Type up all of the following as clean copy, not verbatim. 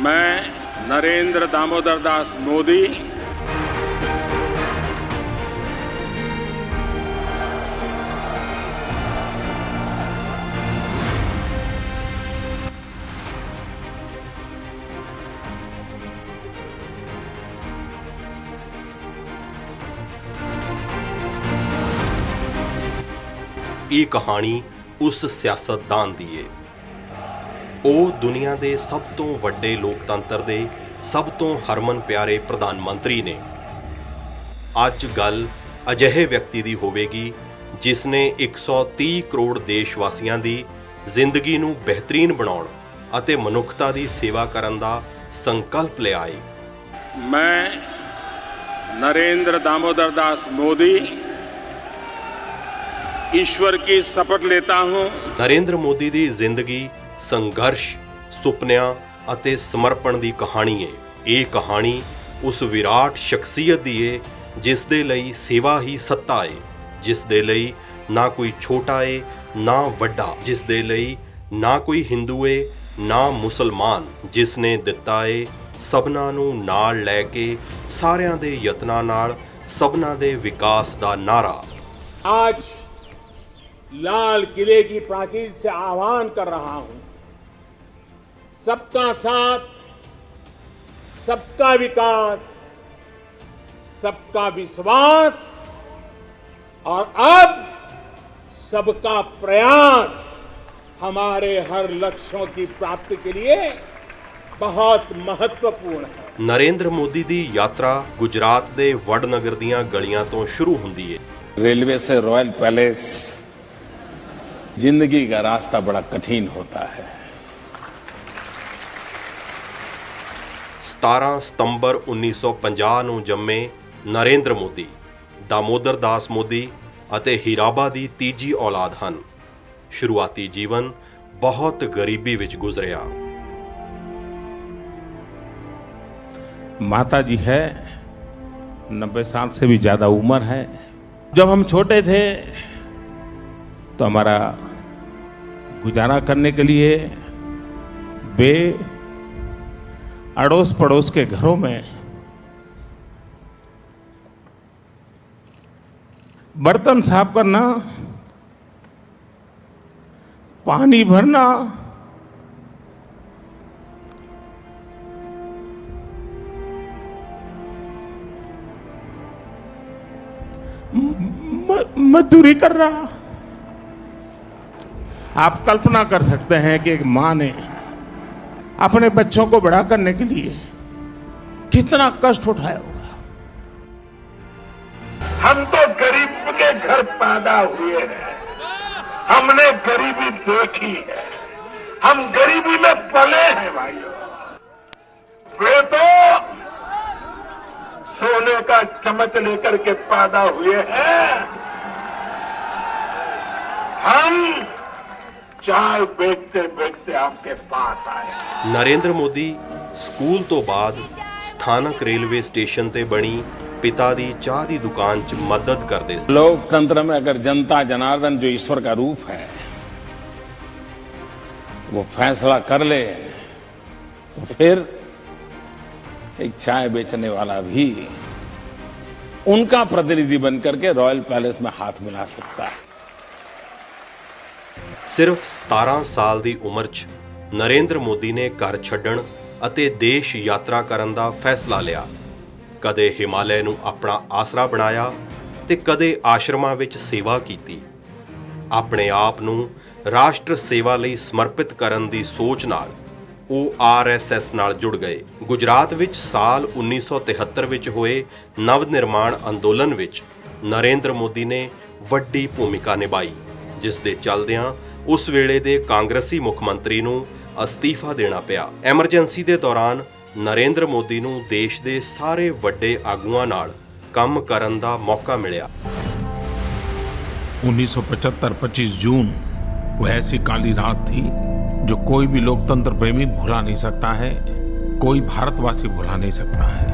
मैं नरेंद्र दामोदर दास मोदी ਇਹ ਕਹਾਣੀ ਉਸ ਸਿਆਸਤਦਾਨ ਦੀ ਏ। ਉਹ ਦੁਨੀਆ ਦੇ ਸਭ ਤੋਂ ਵੱਡੇ ਲੋਕਤੰਤਰ ਦੇ ਸਭ ਤੋਂ ਹਰਮਨ ਪਿਆਰੇ ਪ੍ਰਧਾਨ ਮੰਤਰੀ ਨੇ। ਅੱਜ ਗੱਲ ਅਜਿਹੇ ਵਿਅਕਤੀ ਦੀ ਹੋਵੇਗੀ ਜਿਸ ਨੇ 130 ਕਰੋੜ ਦੇਸ਼ ਵਾਸੀਆਂ ਦੀ ਜ਼ਿੰਦਗੀ ਨੂੰ ਬਿਹਤਰੀਨ ਬਣਾਉਣ ਅਤੇ ਮਨੁੱਖਤਾ ਦੀ ਸੇਵਾ ਕਰਨ ਦਾ ਸੰਕਲਪ ਲਿਆ ਏ। मैं नरेंद्र दामोदर दास मोदी ईश्वर की शपथ लेता हूं। ਨਰਿੰਦਰ ਮੋਦੀ ਦੀ ਜ਼ਿੰਦਗੀ ਸੰਘਰਸ਼, ਸੁਪਨਿਆਂ ਅਤੇ ਸਮਰਪਣ ਦੀ ਕਹਾਣੀ ਏ। ਇਹ ਕਹਾਣੀ ਉਸ ਵਿਰਾਟ ਸ਼ਖਸੀਅਤ ਦੀ ਏ ਜਿਸ ਦੇ ਲਈ ਸੇਵਾ ਹੀ ਸੱਤਾ ਏ, ਜਿਸ ਦੇ ਲਈ ਨਾ ਕੋਈ ਛੋਟਾ ਏ ਨਾ ਵੱਡਾ, ਜਿਸ ਦੇ ਲਈ ਨਾ ਕੋਈ ਹਿੰਦੂ ਏ ਨਾ ਮੁਸਲਮਾਨ, ਜਿਸ ਨੇ ਦਿੱਤਾ ਏ ਸਭਨਾਂ ਨੂੰ ਨਾਲ ਲੈ ਕੇ ਸਾਰਿਆਂ ਦੇ ਯਤਨਾਂ ਨਾਲ ਸਭਨਾਂ ਦੇ ਵਿਕਾਸ ਦਾ ਨਾਰਾ। आज लाल किले की प्राचीर से आह्वान कर रहा हूं, सबका साथ, सबका विकास, सबका विश्वास और अब सबका प्रयास हमारे हर लक्ष्यों की प्राप्ति के लिए बहुत महत्वपूर्ण है। ਨਰਿੰਦਰ ਮੋਦੀ ਦੀ ਯਾਤਰਾ ਗੁਜਰਾਤ ਦੇ ਵਡਨਗਰ ਦੀਆਂ ਗਲੀਆਂ ਤੋਂ ਸ਼ੁਰੂ ਹੁੰਦੀ ਏ। रेलवे से रॉयल पैलेस जिंदगी का रास्ता बड़ा कठिन होता है। 17 ਸਤੰਬਰ 1950 ਨੂੰ ਜੰਮੇ ਨਰਿੰਦਰ ਮੋਦੀ दामोदर दास ਮੋਦੀ ਅਤੇ ਹੀਰਾਬਾ ਦੀ ਤੀਜੀ ਔਲਾਦ ਹਨ। ਸ਼ੁਰੂਆਤੀ ਜੀਵਨ ਬਹੁਤ ਗਰੀਬੀ ਵਿੱਚ ਗੁਜ਼ਰਿਆ। माता जी है 90 साल से भी ज्यादा उम्र है। जब हम छोटे थे तो हमारा गुजारा करने के लिए वे अड़ोस पड़ोस के घरों में बर्तन साफ करना, पानी भरना, मजदूरी कर रहा। आप कल्पना कर सकते हैं कि एक मां ने अपने बच्चों को बड़ा करने के लिए कितना कष्ट उठाया होगा। हम तो गरीब के घर पैदा हुए हैं, हमने गरीबी देखी है, हम गरीबी में पले हैं भाइयों। वे तो सोने का चम्मच लेकर के पैदा हुए हैं, हम चाय बेचते बेचते आपके पास आए। ਨਰਿੰਦਰ ਮੋਦੀ ਸਕੂਲ ਤੋਂ ਬਾਅਦ ਸਥਾਨਕ ਰੇਲਵੇ ਸਟੇਸ਼ਨ ਤੇ ਬਣੀ ਪਿਤਾ ਦੀ ਚਾਹ ਦੀ ਦੁਕਾਨ 'ਚ ਮਦਦ ਕਰਦੇ ਸੀ। लोकतंत्र में अगर जनता जनार्दन जो ईश्वर का रूप है वो फैसला कर ले तो फिर एक चाय बेचने वाला भी उनका प्रतिनिधि बनकर के रॉयल पैलेस में हाथ मिला सकता है। ਸਿਰਫ 17 ਸਾਲ ਦੀ ਉਮਰ 'ਚ ਨਰਿੰਦਰ ਮੋਦੀ ਨੇ ਘਰ ਛੱਡਣ ਅਤੇ ਦੇਸ਼ ਯਾਤਰਾ ਕਰਨ ਦਾ ਫੈਸਲਾ ਲਿਆ। ਕਦੇ ਹਿਮਾਲਯ ਨੂੰ ਆਪਣਾ ਆਸਰਾ ਬਣਾਇਆ ਤੇ ਕਦੇ ਆਸ਼ਰਮਾਂ ਵਿੱਚ ਸੇਵਾ ਕੀਤੀ। ਆਪਣੇ ਆਪ ਨੂੰ ਰਾਸ਼ਟਰ ਸੇਵਾ ਲਈ ਸਮਰਪਿਤ ਕਰਨ ਦੀ ਸੋਚ ਨਾਲ ਉਹ RSS ਨਾਲ ਜੁੜ ਗਏ। ਗੁਜਰਾਤ ਵਿੱਚ ਸਾਲ 1973 ਵਿੱਚ ਹੋਏ ਨਵ ਨਿਰਮਾਣ ਅੰਦੋਲਨ ਵਿੱਚ ਨਰਿੰਦਰ ਮੋਦੀ ਨੇ ਵੱਡੀ ਭੂਮਿਕਾ ਨਿਭਾਈ, ਜਿਸ ਦੇ ਚੱਲਦਿਆਂ ਉਸ ਵੇਲੇ ਦੇ ਕਾਂਗਰਸੀ ਮੁੱਖ ਮੰਤਰੀ ਨੂੰ ਅਸਤੀਫਾ ਦੇਣਾ ਪਿਆ। ਐਮਰਜੈਂਸੀ ਦੇ ਦੌਰਾਨ ਨਰਿੰਦਰ ਮੋਦੀ ਨੂੰ ਦੇਸ਼ ਦੇ ਸਾਰੇ ਵੱਡੇ ਆਗੂਆਂ ਨਾਲ ਕੰਮ ਕਰਨ ਦਾ ਮੌਕਾ ਮਿਲਿਆ। 1975 25 जून वह ऐसी काली रात थी जो कोई भी लोकतंत्र प्रेमी भुला नहीं सकता है, कोई भारतवासी भुला नहीं सकता है।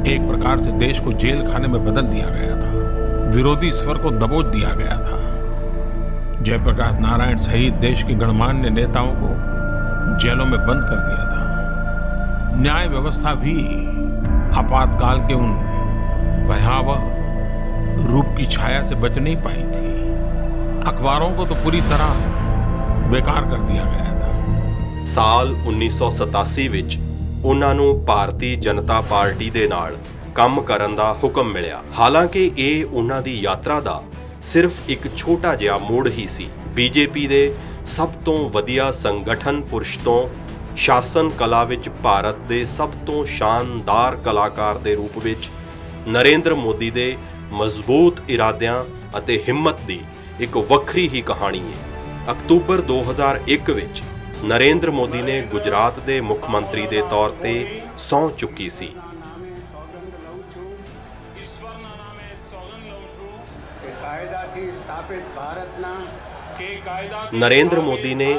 एक प्रकार से देश को जेल खाने में बदल दिया गया था, विरोधी स्वर को दबोच दिया गया था। जयप्रकाश नारायण सहित देश के गणमान्य नेताओं को जेलों में बंद कर दिया था। न्याय व्यवस्था भी आपातकाल के उन भयावह रूप की छाया से बच नहीं पाई थी। अखबारों को तो पूरी तरह बेकार कर दिया गया था। ਸਾਲ 1987 ਵਿੱਚ ਉਹਨਾਂ ਨੂੰ ਭਾਰਤੀ ਜਨਤਾ ਪਾਰਟੀ ਦੇ ਨਾਲ ਕੰਮ ਕਰਨ ਦਾ ਹੁਕਮ ਮਿਲਿਆ। ਹਾਲਾਂਕਿ ਇਹ ਉਹਨਾਂ ਦੀ ਯਾਤਰਾ ਦਾ ਸਿਰਫ ਇੱਕ ਛੋਟਾ ਜਿਹਾ ਮੋੜ ਹੀ ਸੀ। ਬੀਜੇਪੀ ਦੇ ਸਭ ਤੋਂ ਵਧੀਆ ਸੰਗਠਨ ਪੁਰਸ਼ ਤੋਂ ਸ਼ਾਸਨ ਕਲਾ ਵਿੱਚ ਭਾਰਤ ਦੇ ਸਭ ਤੋਂ ਸ਼ਾਨਦਾਰ ਕਲਾਕਾਰ ਦੇ ਰੂਪ ਵਿੱਚ ਨਰਿੰਦਰ ਮੋਦੀ ਦੇ ਮਜ਼ਬੂਤ ਇਰਾਦਿਆਂ ਅਤੇ ਹਿੰਮਤ ਦੀ ਇੱਕ ਵੱਖਰੀ ਹੀ ਕਹਾਣੀ ਹੈ। ਅਕਤੂਬਰ 2001 ਵਿੱਚ ਨਰਿੰਦਰ ਮੋਦੀ ਨੇ ਗੁਜਰਾਤ ਦੇ ਮੁੱਖ ਮੰਤਰੀ ਦੇ ਤੌਰ ਤੇ ਸਹੁੰ ਚੁੱਕੀ ਸੀ। ਨਰਿੰਦਰ ਮੋਦੀ ਨੇ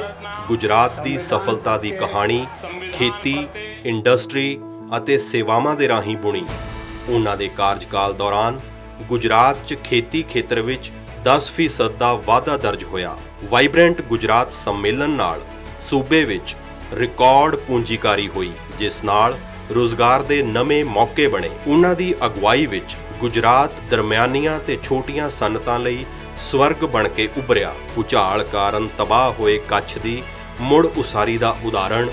ਗੁਜਰਾਤ ਦੀ ਸਫਲਤਾ ਦੀ ਕਹਾਣੀ ਖੇਤੀ, ਇੰਡਸਟਰੀ ਅਤੇ ਸੇਵਾਵਾਂ ਦੇ ਰਾਹੀਂ ਬੁਣੀ। ਉਹਨਾਂ ਦੇ ਕਾਰਜਕਾਲ ਦੌਰਾਨ ਗੁਜਰਾਤ 'ਚ ਖੇਤੀ ਖੇਤਰ ਵਿੱਚ 10% ਦਾ ਵਾਧਾ ਦਰਜ ਹੋਇਆ। ਵਾਈਬ੍ਰੈਂਟ ਗੁਜਰਾਤ ਸੰਮੇਲਨ ਨਾਲ ਸੂਬੇ ਵਿੱਚ ਰਿਕਾਰਡ ਪੂੰਜੀਕਾਰੀ ਹੋਈ, ਜਿਸ ਨਾਲ ਰੋਜ਼ਗਾਰ ਦੇ ਨਵੇਂ ਮੌਕੇ ਬਣੇ। ਉਹਨਾਂ ਦੀ ਅਗਵਾਈ ਵਿੱਚ ਗੁਜਰਾਤ ਦਰਮਿਆਨੀਆਂ ਤੇ ਛੋਟੀਆਂ ਸਨਅਤਾਂ ਲਈ ਸਵਰਗ ਬਣ ਕੇ ਉੱਭਰਿਆ। ਭੁਚਾਲ ਕਾਰਨ ਤਬਾਹ ਹੋਏ ਕੱਛ ਦੀ ਮੁੜ ਉਸਾਰੀ ਦਾ ਉਦਾਹਰਣ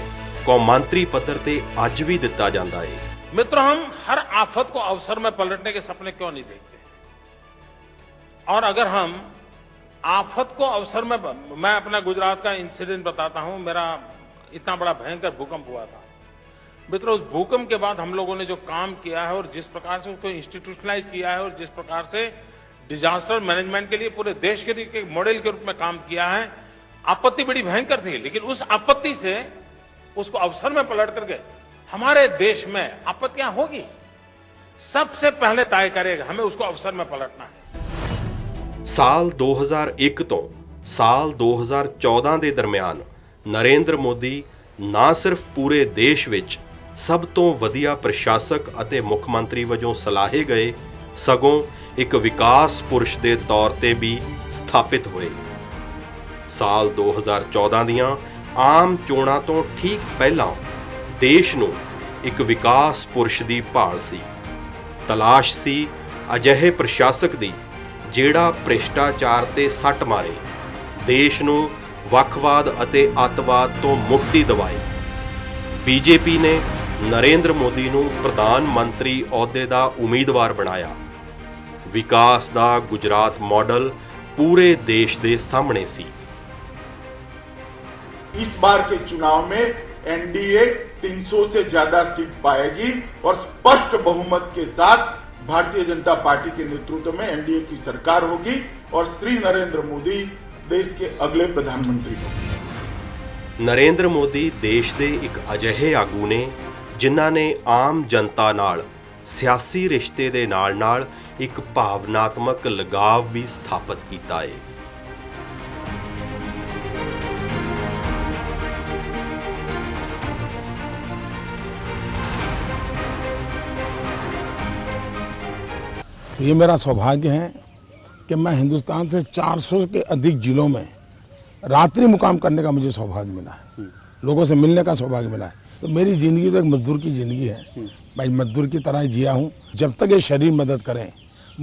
ਕੌਮਾਂਤਰੀ ਪੱਧਰ ਤੇ ਅੱਜ ਵੀ ਦਿੱਤਾ ਜਾਂਦਾ ਹੈ। मित्रों, हम हर आफत को अवसर में पलटने के सपने क्यों नहीं देखते? और अगर हम आफत को अवसर में, मैं अपना गुजरात का इंसिडेंट बताता हूं। मेरा इतना बड़ा भयंकर भूकंप हुआ था। मित्रों, उस भूकंप के बाद हम लोगों ने जो काम किया है और जिस प्रकार से उसको इंस्टीट्यूशनलाइज किया है और जिस प्रकार से डिजास्टर मैनेजमेंट के लिए पूरे देश के लिए एक मॉडल के रूप में काम किया है। आपत्ति बड़ी भयंकर थी, लेकिन उस आपत्ति से उसको अवसर में पलट करके हमारे देश में आपत्तियां होगी, सबसे पहले तय करेगा हमें उसको अवसर में पलटना है। ਸਾਲ 2001 ਤੋਂ ਸਾਲ 2014 ਦੇ ਦਰਮਿਆਨ ਨਰਿੰਦਰ ਮੋਦੀ ਨਾ ਸਿਰਫ ਪੂਰੇ ਦੇਸ਼ ਵਿੱਚ ਸਭ ਤੋਂ ਵਧੀਆ ਪ੍ਰਸ਼ਾਸਕ ਅਤੇ ਮੁੱਖ ਮੰਤਰੀ ਵਜੋਂ ਸਲਾਹੇ ਗਏ, ਸਗੋਂ ਇੱਕ ਵਿਕਾਸ ਪੁਰਸ਼ ਦੇ ਤੌਰ ਤੇ ਵੀ ਸਥਾਪਿਤ ਹੋਏ। ਸਾਲ 2014 ਦੀਆਂ ਆਮ ਚੋਣਾਂ ਤੋਂ ਠੀਕ ਪਹਿਲਾਂ ਦੇਸ਼ ਨੂੰ ਇੱਕ ਵਿਕਾਸ ਪੁਰਸ਼ ਦੀ ਭਾਲ ਸੀ। ਤਲਾਸ਼ ਸੀ ਅਜਿਹੇ ਪ੍ਰਸ਼ਾਸਕ ਦੀ ਜਿਹੜਾ ਭ੍ਰਿਸ਼ਟਾਚਾਰ ਤੇ ਸੱਟ ਮਾਰੇ, ਦੇਸ਼ ਨੂੰ ਵੱਖਵਾਦ ਅਤੇ ਅੱਤਵਾਦ ਤੋਂ ਮੁਕਤੀ ਦਿਵਾਏ। ਬੀਜੇਪੀ ਨੇ ਨਰਿੰਦਰ ਮੋਦੀ ਨੂੰ ਪ੍ਰਧਾਨ ਮੰਤਰੀ ਅਹੁਦੇ ਦਾ ਉਮੀਦਵਾਰ ਬਣਾਇਆ। ਵਿਕਾਸ ਦਾ ਗੁਜਰਾਤ ਮਾਡਲ ਪੂਰੇ ਦੇਸ਼ ਦੇ ਸਾਹਮਣੇ ਸੀ। इस बार के चुनाव में एनडीए 300 से ज्यादा सीट पाएगी और स्पष्ट बहुमत के साथ भारतीय जनता पार्टी के नेतृत्व में एनडीए की सरकार होगी और श्री नरेंद्र मोदी देश के अगले प्रधानमंत्री होंगे। ਨਰਿੰਦਰ ਮੋਦੀ ਦੇਸ਼ ਦੇ ਇੱਕ ਅਜਿਹੇ ਆਗੂ ਨੇ ਜਿਨ੍ਹਾਂ ਨੇ ਆਮ ਜਨਤਾ ਨਾਲ ਸਿਆਸੀ ਰਿਸ਼ਤੇ ਦੇ ਨਾਲ-ਨਾਲ ਇੱਕ ਭਾਵਨਾਤਮਕ ਲਗਾਵ ਵੀ ਸਥਾਪਿਤ ਕੀਤਾ ਹੈ। ये मेरा सौभाग्य है कि मैं हिंदुस्तान से 400 के अधिक जिलों में रात्रि मुकाम करने का मुझे सौभाग्य मिला है, लोगों से मिलने का सौभाग्य मिला है। तो मेरी ज़िंदगी तो एक मजदूर की ज़िंदगी है। मैं मजदूर की तरह ही जिया हूँ। जब तक ये शरीर मदद करें,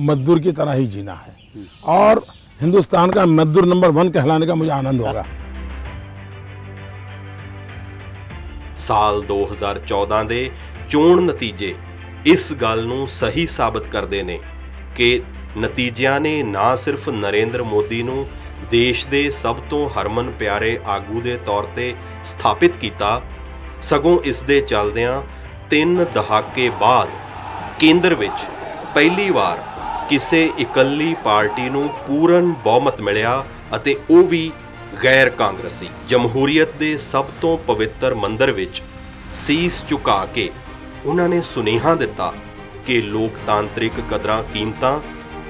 मजदूर की तरह ही जीना है और हिंदुस्तान का मजदूर नंबर 1 कहलाने का मुझे आनंद होगा। ਸਾਲ 2014 ਦੇ ਚੋਣ ਨਤੀਜੇ ਇਸ ਗੱਲ ਨੂੰ ਸਹੀ ਸਾਬਤ ਕਰਦੇ ਨੇ ਕਿ ਨਤੀਜਿਆਂ ਨੇ ਨਾ ਸਿਰਫ ਨਰਿੰਦਰ ਮੋਦੀ ਨੂੰ ਦੇਸ਼ ਦੇ ਸਭ ਤੋਂ ਹਰਮਨ ਪਿਆਰੇ ਆਗੂ ਦੇ ਤੌਰ ਤੇ ਸਥਾਪਿਤ ਕੀਤਾ, ਸਗੋਂ ਇਸ ਦੇ ਚੱਲਦਿਆਂ 3 ਦਹਾਕੇ ਬਾਅਦ ਕੇਂਦਰ ਵਿੱਚ ਪਹਿਲੀ ਵਾਰ ਕਿਸੇ ਇਕੱਲੀ ਪਾਰਟੀ ਨੂੰ ਪੂਰਨ ਬਹੁਮਤ ਮਿਲਿਆ ਅਤੇ ਉਹ ਵੀ ਗੈਰ ਕਾਂਗਰਸੀ। ਜਮਹੂਰੀਅਤ ਦੇ ਸਭ ਤੋਂ ਪਵਿੱਤਰ ਮੰਦਰ ਵਿੱਚ ਸੀਸ ਝੁਕਾ ਕੇ ਉਹਨਾਂ ਨੇ ਸੁਨੇਹਾ ਦਿੱਤਾ ਕਿ ਲੋਕਤਾਂਤਰਿਕ ਕਦਰਾਂ ਕੀਮਤਾਂ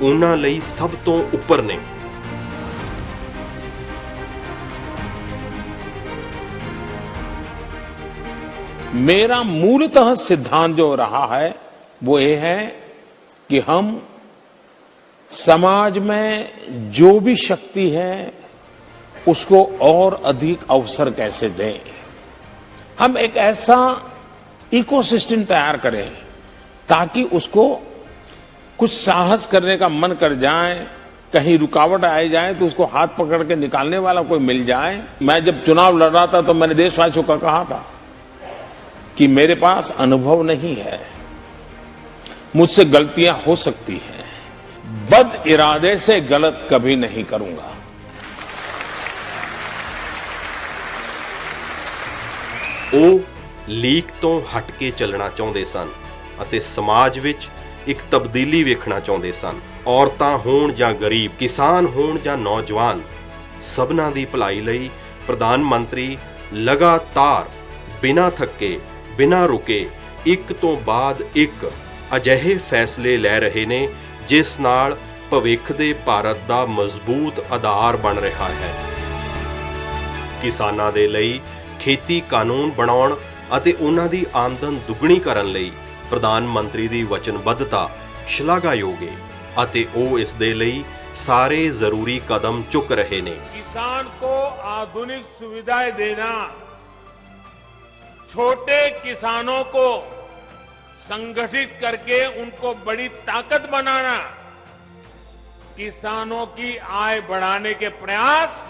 ਉਹਨਾਂ ਲਈ ਸਭ ਤੋਂ ਉੱਪਰ ਨੇ। मेरा मूलतः सिद्धांत जो रहा है वो ये है कि हम समाज में जो भी शक्ति है उसको और अधिक अवसर कैसे दें। हम एक ऐसा इकोसिस्टम तैयार करें ताकि उसको कुछ साहस करने का मन कर जाए, कहीं रुकावट आ जाए तो उसको हाथ पकड़ के निकालने वाला कोई मिल जाए। मैं जब चुनाव लड़ रहा था तो मैंने देशवासियों को कहा था कि मेरे पास अनुभव नहीं है, मुझसे गलतियां हो सकती हैं, बद इरादे से गलत कभी नहीं करूंगा। ਉਹ ਲੀਕ ਤੋਂ ਹਟ ਕੇ ਚੱਲਣਾ ਚਾਹੁੰਦੇ ਸਨ ਅਤੇ ਸਮਾਜ ਵਿੱਚ ਇੱਕ ਤਬਦੀਲੀ ਵੇਖਣਾ ਚਾਹੁੰਦੇ ਸਨ। ਔਰਤਾਂ ਹੋਣ ਜਾਂ ਗਰੀਬ, ਕਿਸਾਨ ਹੋਣ ਜਾਂ ਨੌਜਵਾਨ, ਸਭਨਾਂ ਦੀ ਭਲਾਈ ਲਈ ਪ੍ਰਧਾਨ ਮੰਤਰੀ ਲਗਾਤਾਰ ਬਿਨਾਂ ਥੱਕੇ, ਬਿਨਾਂ ਰੁਕੇ ਇੱਕ ਤੋਂ ਬਾਅਦ ਇੱਕ ਅਜਿਹੇ ਫੈਸਲੇ ਲੈ ਰਹੇ ਨੇ ਜਿਸ ਨਾਲ ਭਵਿੱਖ ਦੇ ਭਾਰਤ ਦਾ ਮਜ਼ਬੂਤ ਆਧਾਰ ਬਣ ਰਿਹਾ ਹੈ। ਕਿਸਾਨਾਂ ਦੇ ਲਈ ਖੇਤੀ ਕਾਨੂੰਨ ਬਣਾਉਣ ਅਤੇ ਉਹਨਾਂ ਦੀ ਆਮਦਨ ਦੁੱਗਣੀ ਕਰਨ ਲਈ ਪ੍ਰਧਾਨ ਮੰਤਰੀ ਦੀ ਵਚਨਬੱਧਤਾ ਸ਼ਲਾਘਾਯੋਗ ਹੈ ਅਤੇ ਉਹ ਇਸ ਦੇ ਲਈ ਸਾਰੇ ਜ਼ਰੂਰੀ ਕਦਮ ਚੁੱਕ ਰਹੇ ਨੇ। किसान को आधुनिक सुविधाएं देना, छोटे किसानों को संगठित करके उनको बड़ी ताकत बनाना, किसानों की आय बढ़ाने के प्रयास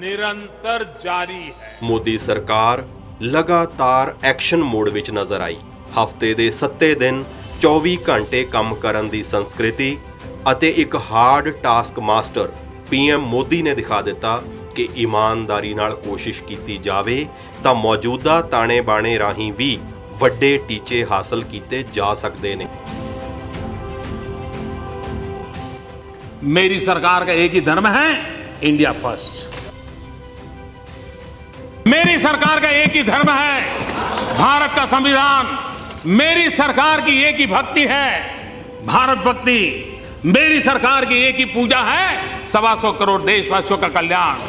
निरंतर जारी है। ਮੋਦੀ ਸਰਕਾਰ ਲਗਾਤਾਰ ਐਕਸ਼ਨ ਮੋਡ ਵਿੱਚ ਨਜ਼ਰ ਆਈ। ਹਫ਼ਤੇ ਦੇ 7 ਦਿਨ 24 ਘੰਟੇ ਕੰਮ ਕਰਨ ਦੀ ਸੰਸਕ੍ਰਿਤੀ ਅਤੇ ਇੱਕ hard task master PM Modi ਨੇ ਦਿਖਾ ਦਿੱਤਾ ਕਿ ਇਮਾਨਦਾਰੀ ਨਾਲ ਕੋਸ਼ਿਸ਼ ਕੀਤੀ ਜਾਵੇ ਤਾਂ ਮੌਜੂਦਾ ਤਾਣੇ ਬਾਣੇ ਰਾਹੀਂ ਵੀ ਵੱਡੇ ਟੀਚੇ ਹਾਸਲ ਕੀਤੇ ਜਾ ਸਕਦੇ ਨੇ। मेरी सरकार का एक ही धर्म है, इंडिया फर्स्ट। मेरी सरकार का एक ही धर्म है, भारत का संविधान। मेरी सरकार की एक ही भक्ति है, भारत भक्ति। मेरी सरकार की एक ही पूजा है, 125 करोड़ देशवासियों का कल्याण।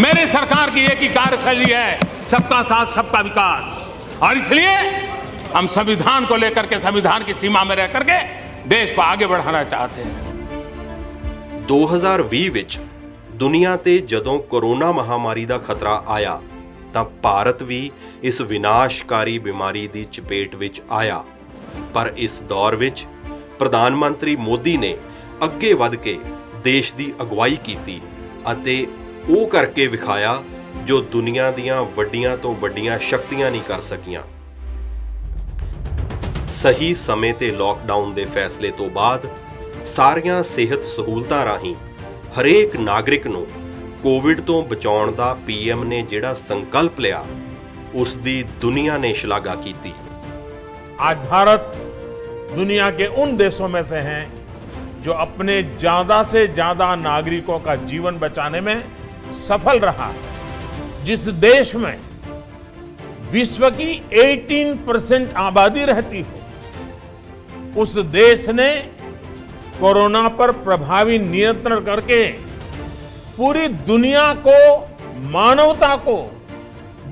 मेरी सरकार की एक ही कार्यशैली है, सबका साथ सबका विकास। और इसलिए हम संविधान को लेकर के, संविधान की सीमा में रह करके देश को आगे बढ़ाना चाहते हैं। 2020 ਵਿੱਚ ਦੁਨੀਆ ਤੇ ਜਦੋਂ ਕੋਰੋਨਾ ਮਹਾਮਾਰੀ ਦਾ ਖਤਰਾ ਆਇਆ ਤਾਂ ਭਾਰਤ ਵੀ ਇਸ ਵਿਨਾਸ਼ਕਾਰੀ ਬਿਮਾਰੀ ਦੀ ਚਪੇਟ ਵਿੱਚ ਆਇਆ। ਪਰ ਇਸ ਦੌਰ ਵਿੱਚ ਪ੍ਰਧਾਨ ਮੰਤਰੀ ਮੋਦੀ ਨੇ ਅੱਗੇ ਵਧ ਕੇ ਦੇਸ਼ ਦੀ ਅਗਵਾਈ ਕੀਤੀ ਅਤੇ ਉਹ ਕਰਕੇ ਵਿਖਾਇਆ ਜੋ ਦੁਨੀਆ ਦੀਆਂ ਵੱਡੀਆਂ ਤੋਂ ਵੱਡੀਆਂ ਸ਼ਕਤੀਆਂ ਨਹੀਂ ਕਰ ਸਕੀਆਂ। ਸਹੀ ਸਮੇਂ ਤੇ ਲਾਕਡਾਊਨ ਦੇ ਫੈਸਲੇ ਤੋਂ ਬਾਅਦ ਸਾਰੀਆਂ ਸਿਹਤ ਸਹੂਲਤਾਂ ਰਾਹੀਂ ਹਰੇਕ ਨਾਗਰਿਕ ਨੂੰ ਕੋਵਿਡ ਤੋਂ ਬਚਾਉਣ ਦਾ ਪੀਐਮ ਨੇ ਜਿਹੜਾ ਸੰਕਲਪ ਲਿਆ ਉਸ ਦੀ ਦੁਨੀਆ ਨੇ ਸ਼ਲਾਘਾ ਕੀਤੀ। आज भारत दुनिया के उन देशों में से हैं जो अपने ज्यादा से ज्यादा नागरिकों का जीवन बचाने में सफल रहा है। जिस देश में विश्व की 18% आबादी रहती हो, उस देश ने कोरोना पर प्रभावी नियंत्रण करके पूरी दुनिया को, मानवता को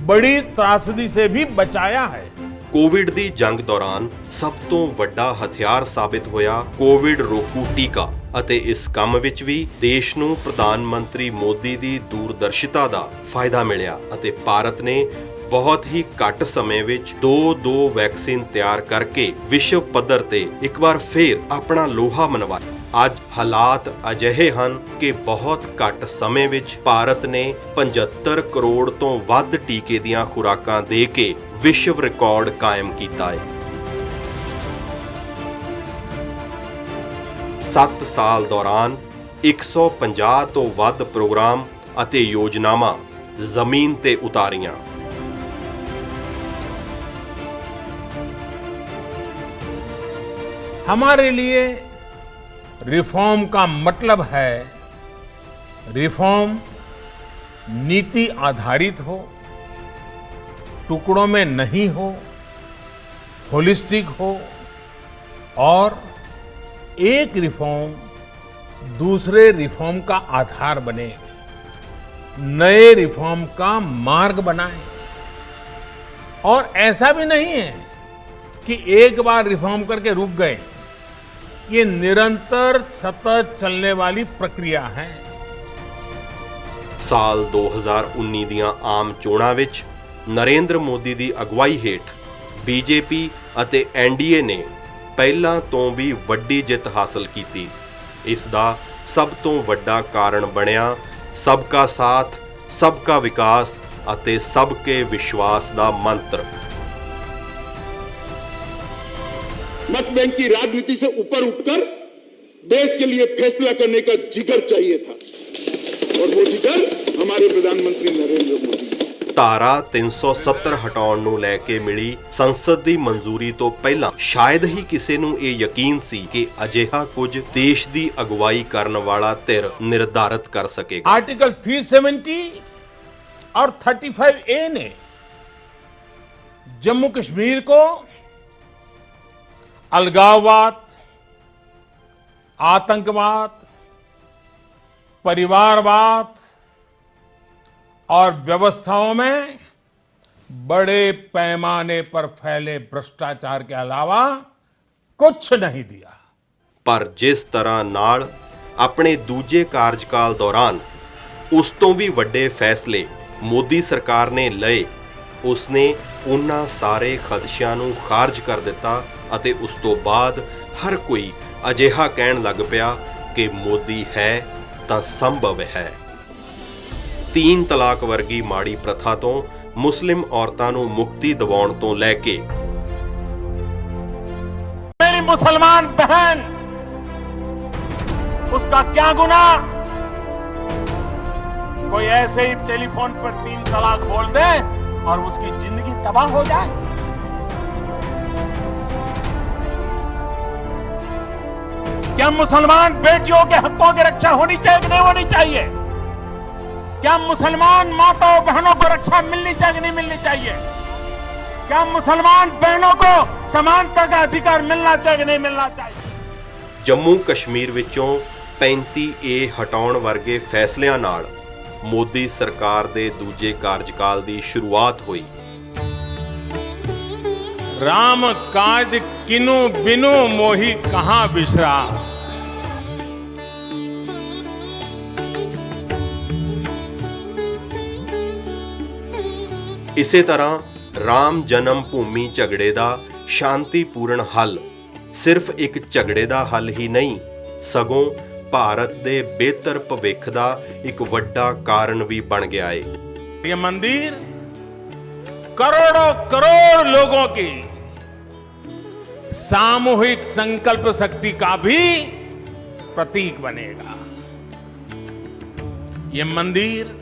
बड़ी त्रासदी से भी बचाया है। ਕੋਵਿਡ ਦੀ ਜੰਗ ਦੌਰਾਨ ਸਭ ਤੋਂ ਵੱਡਾ ਹਥਿਆਰ ਸਾਬਿਤ ਹੋਇਆ ਕੋਵਿਡ ਰੋਕੂ ਟੀਕਾ ਅਤੇ ਇਸ ਕੰਮ ਵਿੱਚ ਵੀ ਦੇਸ਼ ਨੂੰ ਪ੍ਰਧਾਨ ਮੰਤਰੀ ਮੋਦੀ ਦੀ ਦੂਰਦਰਸ਼ਿਤਾ ਦਾ ਫਾਇਦਾ ਮਿਲਿਆ ਅਤੇ ਭਾਰਤ ਨੇ ਬਹੁਤ ਹੀ ਘੱਟ ਸਮੇਂ ਵਿੱਚ ਦੋ ਵੈਕਸੀਨ ਤਿਆਰ ਕਰਕੇ ਵਿਸ਼ਵ ਪੱਧਰ ਤੇ ਇੱਕ ਵਾਰ ਫੇਰ ਆਪਣਾ ਲੋਹਾ ਮਨਵਾਇਆ। ਅੱਜ ਹਾਲਾਤ ਅਜਿਹੇ ਹਨ ਕਿ ਬਹੁਤ ਘੱਟ ਸਮੇਂ ਵਿੱਚ ਭਾਰਤ ਨੇ 75 ਕਰੋੜ ਤੋਂ ਵੱਧ ਟੀਕੇ ਦੀਆਂ ਖੁਰਾਕਾਂ ਦੇ ਕੇ ਵਿਸ਼ਵ ਰਿਕਾਰਡ ਕਾਇਮ ਕੀਤਾ ਹੈ। 7 ਸਾਲ ਦੌਰਾਨ 150 ਤੋਂ ਵੱਧ ਪ੍ਰੋਗਰਾਮ ਅਤੇ ਯੋਜਨਾਵਾਂ ਜ਼ਮੀਨ ਤੇ ਉਤਾਰੀਆਂ। हमारे लिए रिफॉर्म का मतलब है रिफॉर्म नीति आधारित हो, टुकड़ों में नहीं हो, होलिस्टिक हो और एक रिफॉर्म दूसरे रिफॉर्म का आधार बने, नए रिफॉर्म का मार्ग बनाए। और ऐसा भी नहीं है कि एक बार रिफॉर्म करके रुक गए, ये निरंतर सतत चलने वाली प्रक्रिया है। ਸਾਲ 2019 ਦੀਆਂ ਆਮ ਚੋਣਾਂ ਵਿੱਚ ਨਰਿੰਦਰ ਮੋਦੀ ਦੀ ਅਗਵਾਈ ਹੇਠ ਬੀਜੇਪੀ ਅਤੇ ਐਨਡੀਏ ਨੇ ਪਹਿਲਾਂ ਤੋਂ ਵੀ ਵੱਡੀ ਜਿੱਤ ਹਾਸਲ ਕੀਤੀ। ਇਸ ਦਾ ਸਭ ਤੋਂ ਵੱਡਾ ਕਾਰਨ ਬਣਿਆ सबका साथ, सबका विकास ਅਤੇ सबके विश्वास ਦਾ ਮੰਤਰ। मत बैंक की राजनीति से ऊपर उठकर देश के लिए फैसला करने का जिगर चाहिए था और वो जिगर हमारे प्रधानमंत्री नरेंद्र मोदी। ਧਾਰਾ 370 ਹਟਾਉਣ ਨੂੰ ਲੈ ਕੇ ਮਿਲੀ ਸੰਸਦ ਦੀ ਮਨਜ਼ੂਰੀ ਤੋਂ ਪਹਿਲਾਂ ਸ਼ਾਇਦ ਹੀ ਕਿਸੇ ਨੂੰ ਇਹ ਯਕੀਨ ਸੀ ਕਿ ਅਜਿਹਾ ਕੁਝ ਦੇਸ਼ ਦੀ ਅਗਵਾਈ ਕਰਨ ਵਾਲਾ ਧਿਰ ਨਿਰਧਾਰਿਤ ਕਰ ਸਕੇਗਾ। आर्टिकल 370 और 35A ने जम्मू कश्मीर को अलगाववाद, आतंकवाद, परिवारवाद और व्यवस्थाओं में बड़े पैमाने पर फैले भ्रष्टाचार के अलावा कुछ नहीं दिया। ਪਰ ਜਿਸ ਤਰ੍ਹਾਂ ਨਾਲ ਆਪਣੇ ਦੂਜੇ ਕਾਰਜਕਾਲ ਦੌਰਾਨ ਉਸ ਤੋਂ ਵੀ ਵੱਡੇ ਫੈਸਲੇ ਮੋਦੀ ਸਰਕਾਰ ਨੇ ਲਏ, ਉਸਨੇ ਉਹਨਾਂ ਸਾਰੇ ਖਦਸ਼ਿਆਂ ਨੂੰ ਖਾਰਜ ਕਰ ਦਿੱਤਾ ਅਤੇ ਉਸ ਤੋਂ ਬਾਅਦ ਹਰ ਕੋਈ ਅਜਿਹਾ ਕਹਿਣ ਲੱਗ ਪਿਆ ਕਿ ਮੋਦੀ ਹੈ ਤਾਂ ਸੰਭਵ ਹੈ। 3 ਤਲਾਕ ਵਰਗੀ ਮਾੜੀ ਪ੍ਰਥਾ ਤੋਂ ਮੁਸਲਿਮ ਔਰਤਾਂ ਨੂੰ ਮੁਕਤੀ ਦਿਵਾਉਣ ਤੋਂ ਲੈ ਕੇ मेरी मुसलमान बहन, उसका क्या गुनाह? कोई ऐसे ही टेलीफोन पर 3 तलाक बोल दे और उसकी जिंदगी तबाह हो जाए? क्या मुसलमान बेटियों के हकों की रक्षा होनी चाहिए कि नहीं होनी चाहिए? क्या मुसलमान माताओं बहनों को रक्षा मिलनी चाहिए कि नहीं मिलनी चाहिए? क्या मुसलमान बहनों को समानता का अधिकार मिलना चाहिए कि नहीं मिलना चाहिए? ਜੰਮੂ ਕਸ਼ਮੀਰ ਵਿੱਚੋਂ 35A ਹਟਾਉਣ ਵਰਗੇ ਫੈਸਲਿਆਂ ਨਾਲ ਮੋਦੀ ਸਰਕਾਰ ਦੇ ਦੂਜੇ ਕਾਰਜਕਾਲ ਦੀ ਸ਼ੁਰੂਆਤ ਹੋਈ। राम काज किनु बिनु मोहि कहाँ बिसरा। ਇਸੇ ਤਰ੍ਹਾਂ ਰਾਮ ਜਨਮ ਭੂਮੀ ਝਗੜੇ ਦਾ ਸ਼ਾਂਤੀਪੂਰਨ ਹੱਲ ਸਿਰਫ ਇੱਕ ਝਗੜੇ ਦਾ ਹੱਲ ਹੀ ਨਹੀਂ, ਸਗੋਂ ਭਾਰਤ ਦੇ ਬਿਹਤਰ ਭਵਿੱਖ ਦਾ ਇੱਕ ਵੱਡਾ ਕਾਰਨ ਵੀ ਬਣ ਗਿਆ ਹੈ। ये मंदिर करोड़ों करोड़ लोगों की सामूहिक संकल्प शक्ति का भी प्रतीक बनेगा। ये मंदिर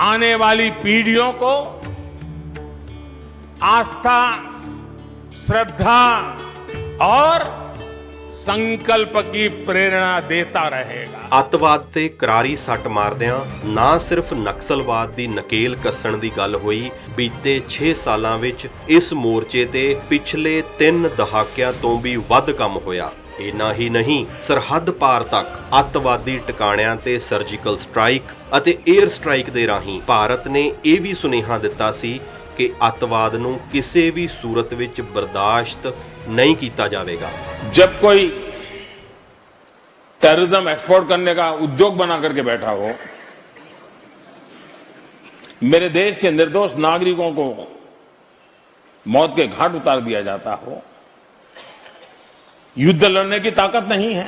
आने वाली पीढ़ियों को आस्था, श्रद्धा और संकल्प की प्रेरणा देता रहेगा। ਅੱਤਵਾਦ ਤੇ ਕਰਾਰੀ ਸੱਟ ਮਾਰਦਿਆਂ ਨਾ ਸਿਰਫ ਨਕਸਲਵਾਦ ਦੀ ਨਕੇਲ ਕੱਸਣ ਦੀ ਗੱਲ ਹੋਈ, ਬੀਤੇ 6 ਸਾਲਾਂ ਵਿੱਚ ਇਸ ਮੋਰਚੇ ਤੇ ਪਿਛਲੇ 3 ਦਹਾਕਿਆਂ ਤੋਂ ਵੀ ਵੱਧ ਕੰਮ ਹੋਇਆ। ਇੰਨਾ ਹੀ ਨਹੀਂ, ਸਰਹੱਦ ਪਾਰ ਤੱਕ ਅੱਤਵਾਦੀ ਟਿਕਾਣਿਆਂ ਤੇ ਸਰਜੀਕਲ ਸਟ੍ਰਾਈਕ ਅਤੇ 에ਅਰ ਸਟ੍ਰਾਈਕ ਦੇ ਰਾਹੀਂ ਭਾਰਤ ਨੇ ਇਹ ਵੀ ਸੁਨੇਹਾ ਦਿੱਤਾ ਸੀ ਕਿ ਅੱਤਵਾਦ ਨੂੰ ਕਿਸੇ ਵੀ ਸੂਰਤ ਵਿੱਚ ਬਰਦਾਸ਼ਤ नहीं किया जाएगा। जब कोई टेररिज्म एक्सपोर्ट करने का उद्योग बना करके बैठा हो, मेरे देश के निर्दोष नागरिकों को मौत के घाट उतार दिया जाता हो, युद्ध लड़ने की ताकत नहीं है,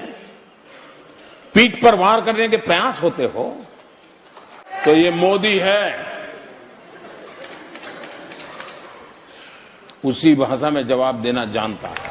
पीठ पर वार करने के प्रयास होते हो, तो ये मोदी है उसी भाषा में जवाब देना जानता है।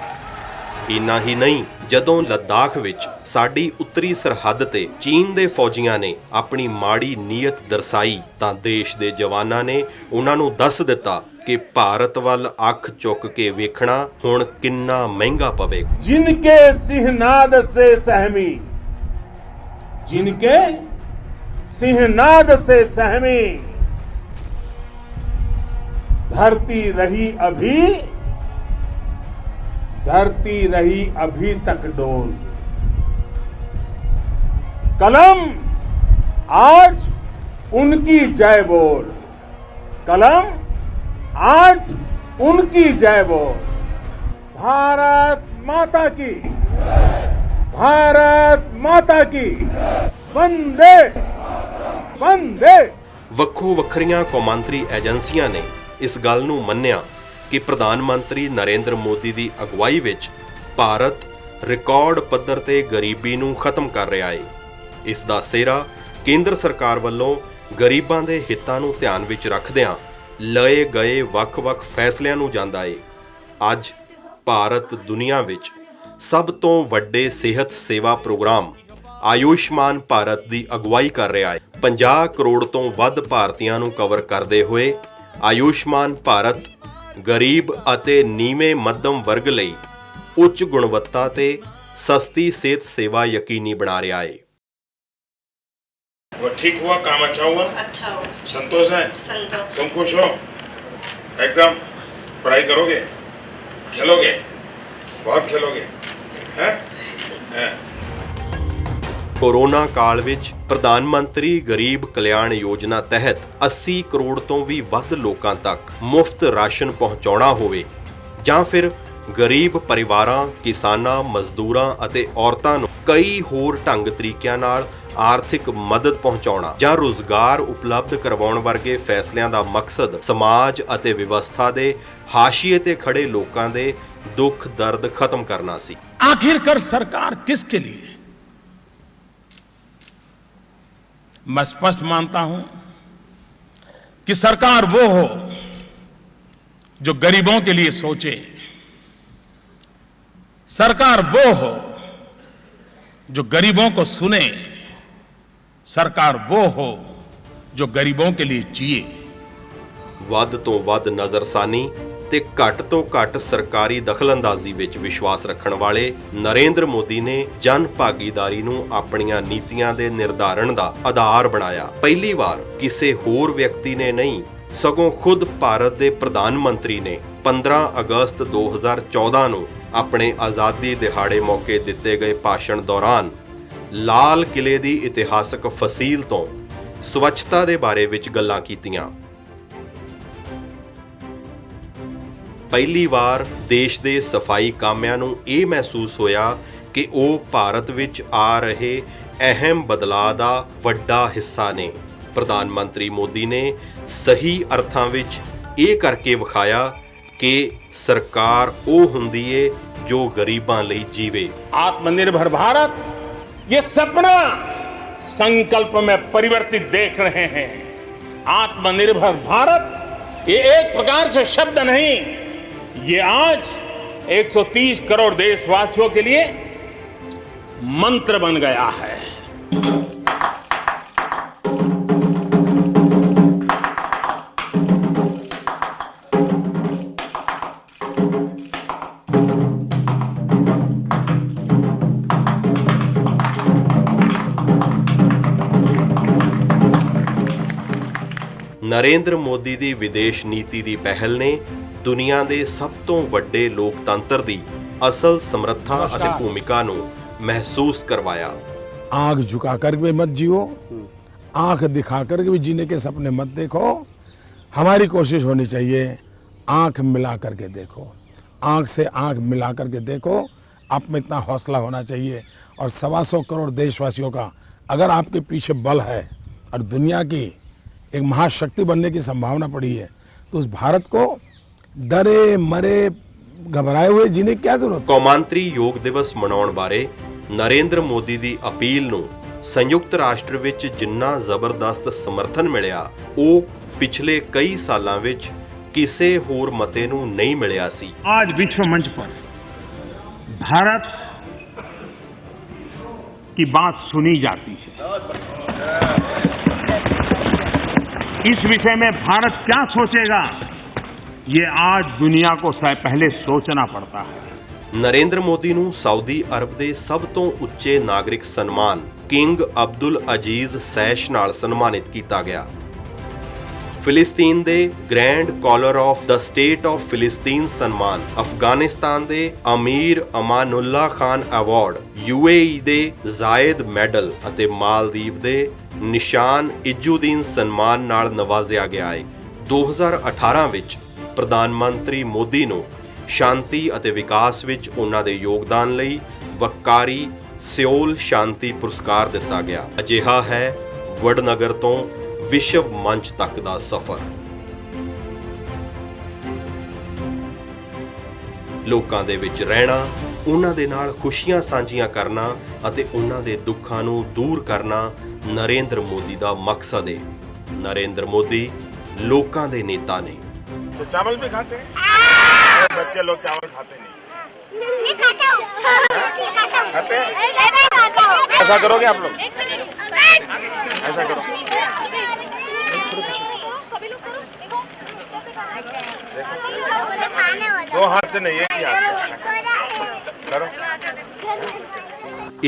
ਇੰਨਾ ਹੀ ਨਹੀਂ, ਜਦੋਂ ਲੱਦਾਖ ਵਿੱਚ ਸਾਡੀ ਉੱਤਰੀ ਸਰਹੱਦ ਤੇ ਚੀਨ ਦੇ ਫੌਜੀਆਂ ਨੇ ਆਪਣੀ ਮਾੜੀ ਨੀਅਤ ਦਰਸਾਈ ਤਾਂ ਦੇਸ਼ ਦੇ ਜਵਾਨਾਂ ਨੇ ਉਹਨਾਂ ਨੂੰ ਦੱਸ ਦਿੱਤਾ ਕਿ ਭਾਰਤ ਵੱਲ ਅੱਖ ਚੁੱਕ ਕੇ ਵੇਖਣਾ ਹੁਣ ਕਿੰਨਾ ਮਹਿੰਗਾ ਪਵੇਗਾ। जिनके सिंहनाद से सहमी, जिनके सिंहनाद से सहमी धरती रही अभी तक डोल। कलम आज उनकी जय बोल, कलम आज उनकी जय बोल। भारत माता की, भारत माता की, वंदे वंदे। ਵੱਖੋ ਵੱਖਰੀਆਂ ਕੌਮਾਂਤਰੀ ਏਜੰਸੀਆਂ ਨੇ ਇਸ ਗੱਲ ਨੂੰ ਮੰਨਿਆ ਕਿ ਪ੍ਰਧਾਨ ਮੰਤਰੀ ਨਰਿੰਦਰ ਮੋਦੀ ਦੀ ਅਗਵਾਈ ਵਿੱਚ ਭਾਰਤ ਰਿਕਾਰਡ ਪੱਧਰ ਤੇ ਗਰੀਬੀ ਨੂੰ ਖਤਮ ਕਰ ਰਿਹਾ ਹੈ। ਇਸ ਦਾ ਸਿਹਰਾ ਕੇਂਦਰ ਸਰਕਾਰ ਵੱਲੋਂ ਗਰੀਬਾਂ ਦੇ ਹਿੱਤਾਂ ਨੂੰ ਧਿਆਨ ਵਿੱਚ ਰੱਖਦਿਆਂ ਲਏ ਗਏ ਵੱਖ-ਵੱਖ ਫੈਸਲਿਆਂ ਨੂੰ ਜਾਂਦਾ ਹੈ। ਅੱਜ ਭਾਰਤ ਦੁਨੀਆ ਵਿੱਚ ਸਭ ਤੋਂ ਵੱਡੇ ਸਿਹਤ ਸੇਵਾ ਪ੍ਰੋਗਰਾਮ ਆਯੁਸ਼ਮਾਨ ਭਾਰਤ ਦੀ ਅਗਵਾਈ ਕਰ ਰਿਹਾ ਹੈ। 50 ਕਰੋੜ ਤੋਂ ਵੱਧ ਭਾਰਤੀਆਂ ਨੂੰ ਕਵਰ ਕਰਦੇ ਹੋਏ ਆਯੁਸ਼ਮਾਨ ਭਾਰਤ ਗਰੀਬ ਅਤੇ ਨੀਵੇਂ ਮੱਧਮ ਵਰਗ ਲਈ ਉੱਚ ਗੁਣਵੱਤਾ ਤੇ सस्ती सेहत सेवा यकीनी बना रहा है। वो ठीक हुआ, काम अच्छा हुआ? अच्छा हुआ। संतोष है? संतोष। तुम खुश हो? एकदम पढ़ाई करोगे, खेलोगे, बहुत खेलोगे, हैं? कोरोना काल विच प्रधान मंत्री गरीब कल्याण योजना तहत 80 करोड़ तो भी वध लोकां तक मुफ्त राशन पहुंचाउणा होवे जां फिर गरीब परिवारां, किसानां, मजदूरां ਅਤੇ ਔਰਤਾਂ ਨੂੰ ਕਈ ਹੋਰ ਢੰਗ ਤਰੀਕਿਆਂ ਨਾਲ ਆਰਥਿਕ ਮਦਦ ਪਹੁੰਚਾਉਣਾ ਜਾਂ ਰੁਜ਼ਗਾਰ ਉਪਲਬਧ ਕਰਵਾਉਣ ਵਰਗੇ ਫੈਸਲਿਆਂ ਦਾ ਮਕਸਦ ਸਮਾਜ ਅਤੇ ਵਿਵਸਥਾ ਦੇ ਹਾਸ਼ੀਏ ਤੇ ਖੜੇ ਲੋਕਾਂ ਦੇ ਦੁੱਖ ਦਰਦ ਖਤਮ करना ਸੀ। आखिरकार सरकार किसके लिए? मैं स्पष्ट मानता हूं कि सरकार वो हो जो गरीबों के लिए सोचे, सरकार वो हो जो गरीबों को सुने, सरकार वो हो जो गरीबों के लिए जिए। ਵੱਧ ਤੋਂ ਵੱਧ ਨਜ਼ਰਸਾਨੀ ਤੇ ਘੱਟ ਤੋਂ ਘੱਟ ਸਰਕਾਰੀ ਦਖਲਅੰਦਾਜ਼ੀ ਵਿੱਚ ਵਿਸ਼ਵਾਸ ਰੱਖਣ ਵਾਲੇ ਨਰਿੰਦਰ ਮੋਦੀ ਨੇ ਜਨ ਭਾਗੀਦਾਰੀ ਨੂੰ ਆਪਣੀਆਂ ਨੀਤੀਆਂ ਦੇ ਨਿਰਧਾਰਣ ਦਾ ਆਧਾਰ ਬਣਾਇਆ। ਪਹਿਲੀ ਵਾਰ ਕਿਸੇ ਹੋਰ ਵਿਅਕਤੀ ਨੇ ਨਹੀਂ, ਸਗੋਂ ਖੁਦ ਭਾਰਤ ਦੇ ਪ੍ਰਧਾਨ ਮੰਤਰੀ ਨੇ 15 ਅਗਸਤ 2014 ਨੂੰ ਆਪਣੇ ਆਜ਼ਾਦੀ ਦਿਹਾੜੇ ਮੌਕੇ ਦਿੱਤੇ ਗਏ ਭਾਸ਼ਣ ਦੌਰਾਨ ਲਾਲ ਕਿਲੇ ਦੀ ਇਤਿਹਾਸਕ ਫਸੀਲ ਤੋਂ ਸਵੱਛਤਾ ਦੇ ਬਾਰੇ ਵਿੱਚ ਗੱਲਾਂ ਕੀਤੀਆਂ। ਪਹਿਲੀ ਵਾਰ ਦੇਸ਼ ਦੇ ਸਫਾਈ ਕਾਮਿਆਂ ਨੂੰ ਇਹ ਮਹਿਸੂਸ ਹੋਇਆ ਕਿ ਉਹ ਭਾਰਤ ਵਿੱਚ ਆ ਰਹੇ ਅਹਿਮ ਬਦਲਾਅ ਦਾ ਵੱਡਾ ਹਿੱਸਾ ਨੇ। ਪ੍ਰਧਾਨ ਮੰਤਰੀ ਮੋਦੀ ਨੇ ਸਹੀ ਅਰਥਾਂ ਵਿੱਚ ਇਹ ਕਰਕੇ ਵਿਖਾਇਆ ਕਿ ਸਰਕਾਰ ਉਹ ਹੁੰਦੀ ਏ ਜੋ ਗਰੀਬਾਂ ਲਈ ਜੀਵੇ। आत्मनिर्भर भारत ये सपना संकल्प में परिवर्तित देख रहे हैं। आत्मनिर्भर भारत ये एक प्रकार से शब्द नहीं, ये आज 130 करोड़ देशवासियों के लिए मंत्र बन गया है। ਨਰਿੰਦਰ ਮੋਦੀ ਦੀ ਵਿਦੇਸ਼ ਨੀਤੀ ਦੀ ਪਹਿਲ ਨੇ ਦੁਨੀਆ ਦੇ ਸਭ ਤੋਂ ਵੱਡੇ ਲੋਕਤੰਤਰ ਦੀ ਅਸਲ ਸਮਰੱਥਾ ਅਤੇ ਭੂਮਿਕਾ ਨੂੰ ਮਹਿਸੂਸ ਕਰਵਾਇਆ। आंख झुका कर भी मत जियो, आंख दिखा कर भी जीने के सपने मत देखो। हमारी कोशिश होनी चाहिए आंख मिला करके देखो, आंख से आंख मिला करके देखो। आप में इतना हौसला होना चाहिए और 125 करोड़ देशवासियों का अगर आपके पीछे बल है और दुनिया की एक महाशक्ति बनने की संभावना पड़ी है तो उस भारत को डरे मरे घबराए हुए जीने की क्या जरूरत। ਕੌਮਾਂਤਰੀ ਯੋਗ ਦਿਵਸ ਮਨਾਉਣ ਬਾਰੇ ਨਰਿੰਦਰ ਮੋਦੀ ਦੀ ਅਪੀਲ ਨੂੰ ਸੰਯੁਕਤ ਰਾਸ਼ਟਰ ਵਿੱਚ ਜਿੰਨਾ ਜ਼ਬਰਦਸਤ ਸਮਰਥਨ ਮਿਲਿਆ ਉਹ ਪਿਛਲੇ ਕਈ ਸਾਲਾਂ ਵਿੱਚ ਕਿਸੇ ਹੋਰ ਮਤੇ ਨੂੰ ਨਹੀਂ ਮਿਲਿਆ ਸੀ। आज विश्व मंच पर भारत की बात सुनी जाती है। इस विषय में भारत क्या सोचेगा ये आज दुनिया को पहले सोचना पड़ता है। ਨਰਿੰਦਰ ਮੋਦੀ ਨੂੰ ਸਾਊਦੀ ਅਰਬ ਦੇ ਸਭ ਤੋਂ ਉੱਚੇ ਨਾਗਰਿਕ ਸਨਮਾਨ ਕਿੰਗ ਅਬਦੁਲ ਅਜੀਜ਼ ਸੈਸ਼ ਨਾਲ ਸਨਮਾਨਿਤ ਕੀਤਾ ਗਿਆ। ਫਿਲਿਸਤੀਨ ਦੇ grand collar of the state of ਫਿਲਿਸਤੀਨ ਸਨਮਾਨ, ਅਫਗਾਨਿਸਤਾਨ ਦੇ ਅਮੀਰ ਅਮਾਨੁੱਲਾ ਖਾਨ ਅਵਾਰਡ, UAE ਦੇ ਜ਼ਾਇਦ ਮੈਡਲ ਅਤੇ ਮਾਲਦੀਵ ਦੇ ਨਿਸ਼ਾਨ ਇਜ਼ੁਦੀਨ ਸਨਮਾਨ ਨਾਲ ਨਵਾਜ਼ਿਆ ਗਿਆ ਹੈ। 2018 ਵਿੱਚ ਪ੍ਰਧਾਨ ਮੰਤਰੀ ਮੋਦੀ ਨੂੰ ਸ਼ਾਂਤੀ ਅਤੇ ਵਿਕਾਸ ਵਿੱਚ ਉਹਨਾਂ ਦੇ ਯੋਗਦਾਨ ਲਈ ਵੱਕਾਰੀ ਸਿਓਲ ਸ਼ਾਂਤੀ ਪੁਰਸਕਾਰ ਦਿੱਤਾ ਗਿਆ। ਅਜਿਹਾ ਹੈ ਵਡਨਗਰ ਤੋਂ ਵਿਸ਼ਵ ਮੰਚ ਤੱਕ ਦਾ ਸਫ਼ਰ। ਲੋਕਾਂ ਦੇ ਵਿੱਚ ਰਹਿਣਾ, ਉਹਨਾਂ ਦੇ ਨਾਲ ਖੁਸ਼ੀਆਂ ਸਾਂਝੀਆਂ ਕਰਨਾ ਅਤੇ ਉਹਨਾਂ ਦੇ ਦੁੱਖਾਂ ਨੂੰ ਦੂਰ ਕਰਨਾ ਨਰਿੰਦਰ ਮੋਦੀ ਦਾ ਮਕਸਦ ਹੈ। नरेंद्र मोदी लोकां दे नेता ने। तो चावल भी खाते हैं? बच्चे लोग चावल खाते नहीं खाता हूं। ऐसा करोगे आप लोग? ऐसा करो, सभी लोग करो। दो हाथ से नहीं, एक ही हाथ से करो।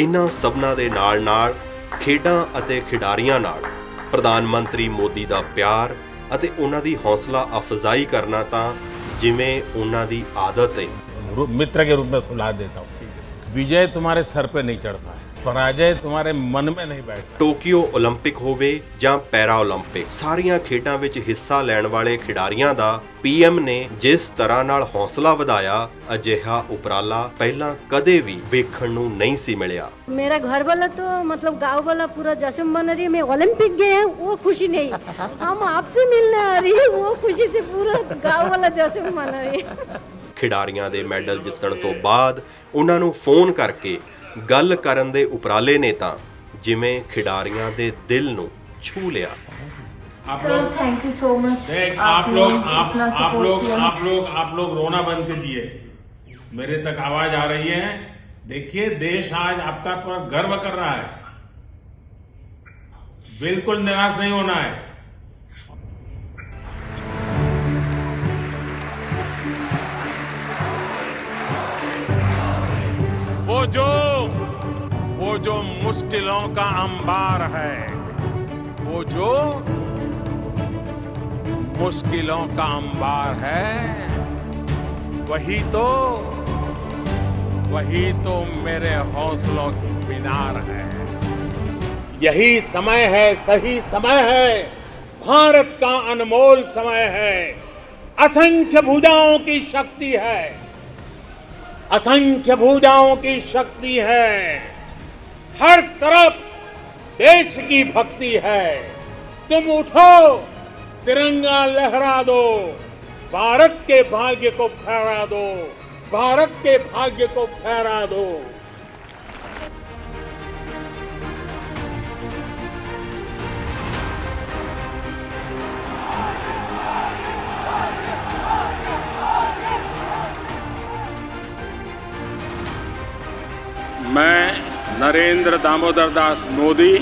इन्हां सबना दे नाल खेडां अते खिडारियां नाल प्रधान मंत्री मोदी दा प्यार ਅਤੇ ਉਹਨਾਂ ਦੀ हौसला अफजाई करना ਤਾਂ ਜਿਵੇਂ ਉਹਨਾਂ ਦੀ आदत है। मित्र के रूप में सुला देता हूँ, विजय तुम्हारे सर पे नहीं चढ़ता है, पराजय तुम्हारे मन में नहीं बैठता। ਟੋਕੀਓ 올림픽 ਹੋਵੇ ਜਾਂ ਪੈਰਾ 올림픽, ਸਾਰੀਆਂ ਖੇਡਾਂ ਵਿੱਚ ਹਿੱਸਾ ਲੈਣ ਵਾਲੇ ਖਿਡਾਰੀਆਂ ਦਾ ਪੀਐਮ ਨੇ ਜਿਸ ਤਰ੍ਹਾਂ ਨਾਲ ਹੌਸਲਾ ਵਧਾਇਆ, ਅਜਿਹਾ ਉਪਰਾਲਾ ਪਹਿਲਾਂ ਕਦੇ ਵੀ ਵੇਖਣ ਨੂੰ ਨਹੀਂ ਸੀ ਮਿਲਿਆ। मेरा घर वाला तो मतलब गांव वाला पूरा जश्न मना रही है, मैं ओलंपिक गए हैं वो खुशी नहीं, हम आपसे मिलने आ रही है वो खुशी से पूरा गांव वाला जश्न मना रही है। ਖਿਡਾਰੀਆਂ ਦੇ ਮੈਡਲ ਜਿੱਤਣ ਤੋਂ ਬਾਅਦ ਉਹਨਾਂ ਨੂੰ ਫੋਨ ਕਰਕੇ ਗੱਲ ਕਰਨ ਦੇ ਉਪਰਾਲੇ ਨੇ ਤਾਂ ਜਿਵੇਂ ਖਿਡਾਰੀਆਂ ਦੇ ਦਿਲ ਨੂੰ ਛੂ ਲਿਆ। Sir thank you so much. आप लोग रोना बंद कीजिए, मेरे तक आवाज आ रही है। देखिए देश आज आपका पर गर्व कर रहा है, बिल्कुल निराश नहीं होना है। वो जो मुश्किलों का अंबार है, वो जो मुश्किलों का अंबार है, वही तो मेरे हौसलों की मीनार है। यही समय है, सही समय है, भारत का अनमोल समय है। असंख्य भुजाओं की शक्ति है, असंख्य भुजाओं की शक्ति है, हर तरफ देश की भक्ति है। तुम उठो, तिरंगा लहरा दो, भारत के भाग्य को फहरा दो, भारत के भाग्य को फहरा दो। मैं नरेंद्र दामोदर दास मोदी